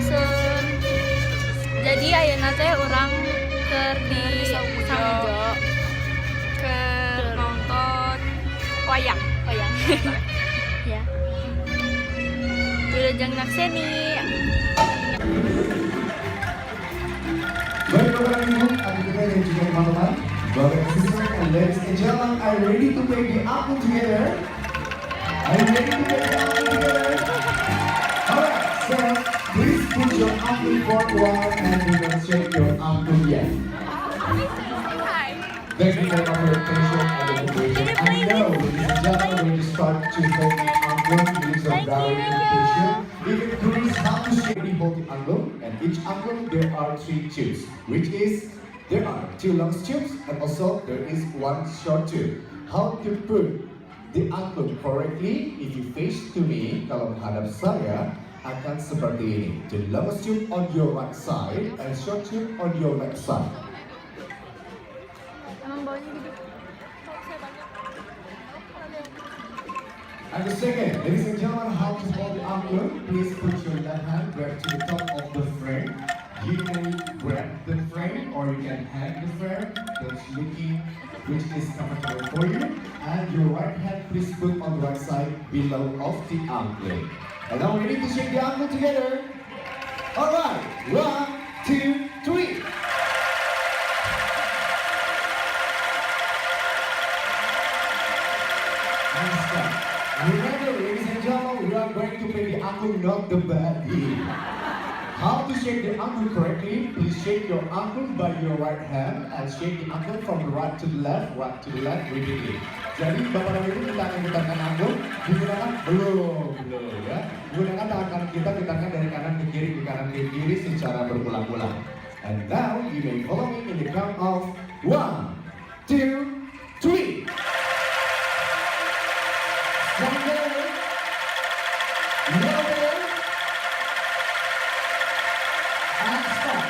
Sun. Jadi ayeuna teh urang keur di Saung Udjo keur nonton wayang. Ya. Wilujeng nakseni. Baik Bapak Ibu, Abigail dan juga teman-teman, Bapak and Sister and ladies and gentlemen, are you ready to play the album together? Are you ready to play the album together? Alright, so please put your album forward and demonstrate your album yet. Thank you very much for your attention and the cooperation. I know, ladies and gentlemen, when you start to hold the album, it is a very invitation. Even curious how to shape the whole album, and each album there are 3 tubes, which is there are 2 long tubes and also there is 1 short tube. How to put the album correctly? If you face to me, kalau menghadap saya akan seperti ini. The long tube on your right side and short tube on your left side. Emang baunya gitu. And the second, ladies and gentlemen, how to hold the envelope. Please put your left hand grab to the top of the frame. You can grab the frame or you can hang the frame. That's looking which is comfortable for you. And your right hand please put on the right side below of the envelope. And now we need to shake the envelope together. Alright, 1, 2, 3. And stop. Remember, ladies and gentlemen, we are going to play the envelope, not the body. How to shake the envelope correctly? Please shake your envelope by your right hand and shake the envelope from the right to the left, repeatedly. Jadi Bapak dan Ibu kita akan getakan envelope, digunakan belum ya. Gunakan tangan kanan kita getakan dari kanan ke kiri secara berulang-ulang. And now you may follow me in the count of 1, 2, 3. Stronger, louder, and stop.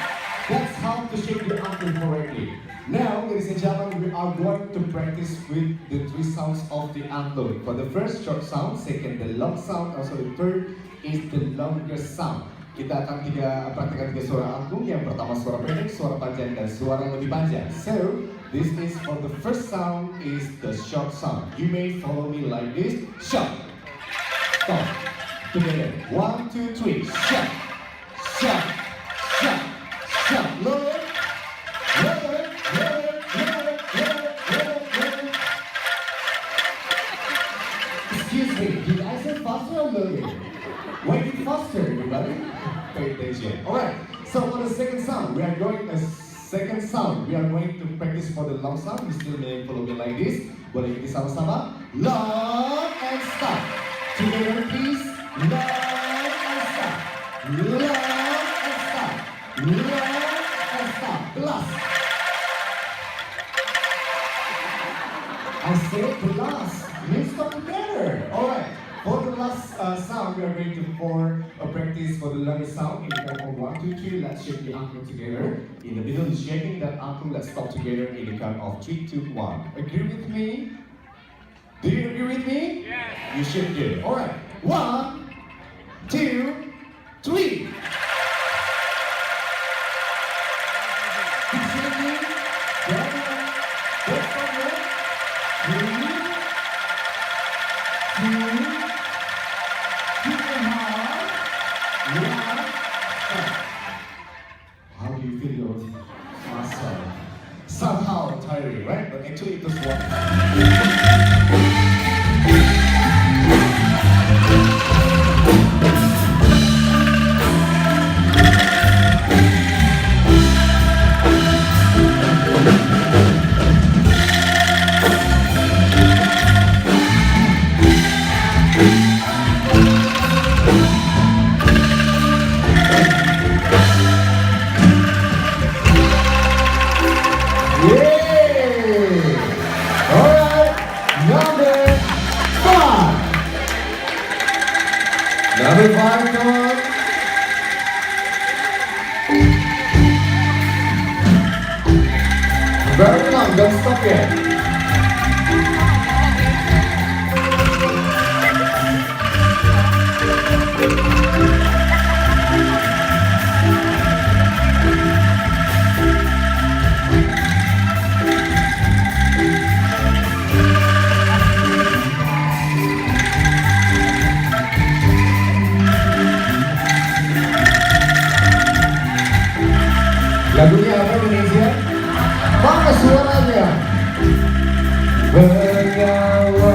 That's how to shake the envelope correctly. Now, ladies and gentlemen, we are going to practice with the 3 sounds of the envelope. For the first, short sound. Second, the long sound. Also, the third is the longest sound. Kita akan praktikkan 3 suara angklung. Yang pertama suara pendek, suara panjang, dan suara yang lebih panjang. So, this is for the first sound is the short sound. You may follow me like this. Short. Stop. Together. 1, 2, 3. Short. Short. Short. Short. Lower. Lower. Lower. Lower. Lower. Lower. Excuse me. Did I say faster or lower? Why did faster, everybody? Pay attention. Alright. So for the second sound, we are going to practice for the long sound. You still may follow me like this. Boleh kita sama-sama. Long and stop. Together please. Long and stop. Long and stop. Long and stop. The last. I said the last. Let's stop together. Alright. For the last sound, we are going to practice for the longest sound. In the count of 1, 2, 3, let's shake the envelope together. In the middle is shaking that envelope. Let's stop together in the count of 3, 2, 1. Agree with me? Do you agree with me? Yes. You should do. All right. 1, 2, 3. Keep shaking. Down. Let's go. 3, 2. How do you feel your muscle? Somehow tiring, right? But actually it was one. Number 5, come on. Very long, don't stop yet. Lagunya apa Indonesia? Mana suaranya? Bernyawa.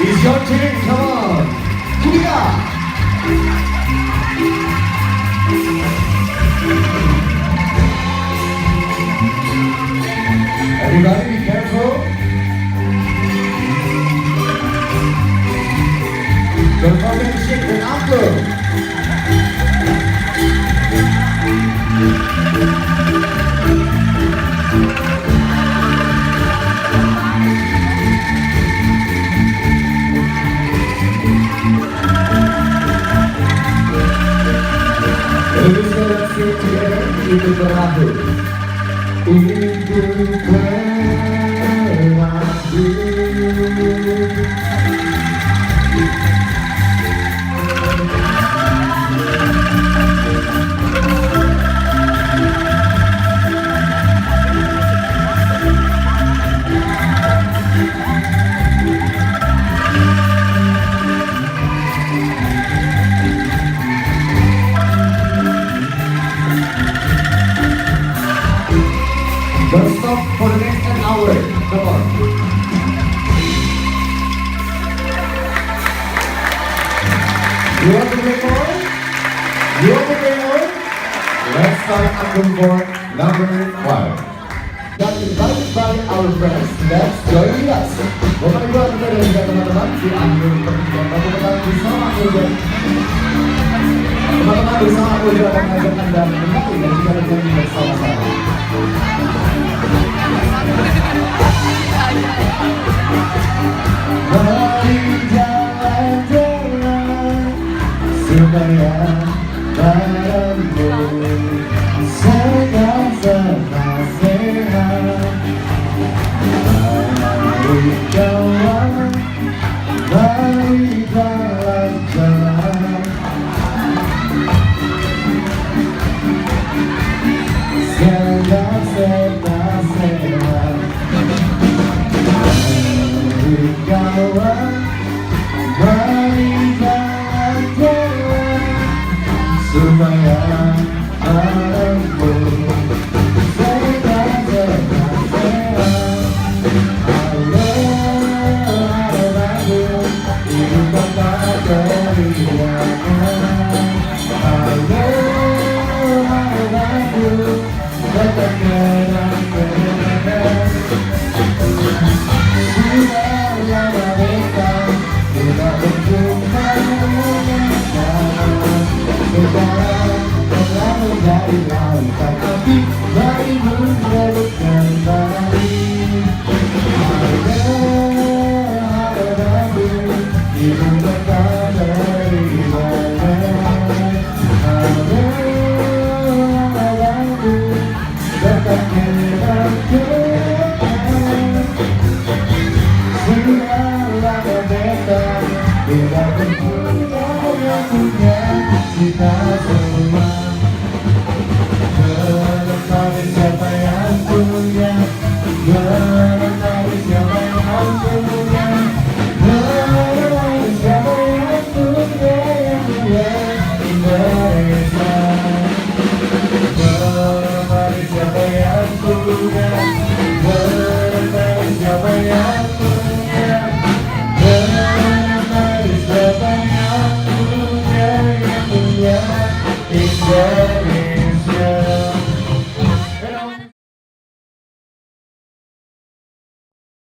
It's your turn, come on. Kuya. Everybody be careful. Don't forget to shake the apple. Let's sing together. Itu berakhir. Itu berakhir. Don't stop for the next an hour. Come on. You want to play more? You want to play more? Let's start album for number 5. Got invited by our friends. Let's join with us. Bapak Ibu kita dan juga teman-teman di akhir pertemuan teman-teman bersama Udjo. Teman-teman bersama Udjo akan mengajak Anda menari dan juga bernyanyi bersama-sama. Mari jalan-jalan supaya barengku sehat-sehat sehat. Mari kawan, mari jalan-jalan sehat-sehat sehat. Kawan, mari jalan-jalan supaya barengku sehat-sehat sehat. Halo, hidup tanpa keriangan. Halo, datang kenang-kenangan. Sudah lama kita tidak berjumpa. Sekarang telah menjadi lautan api.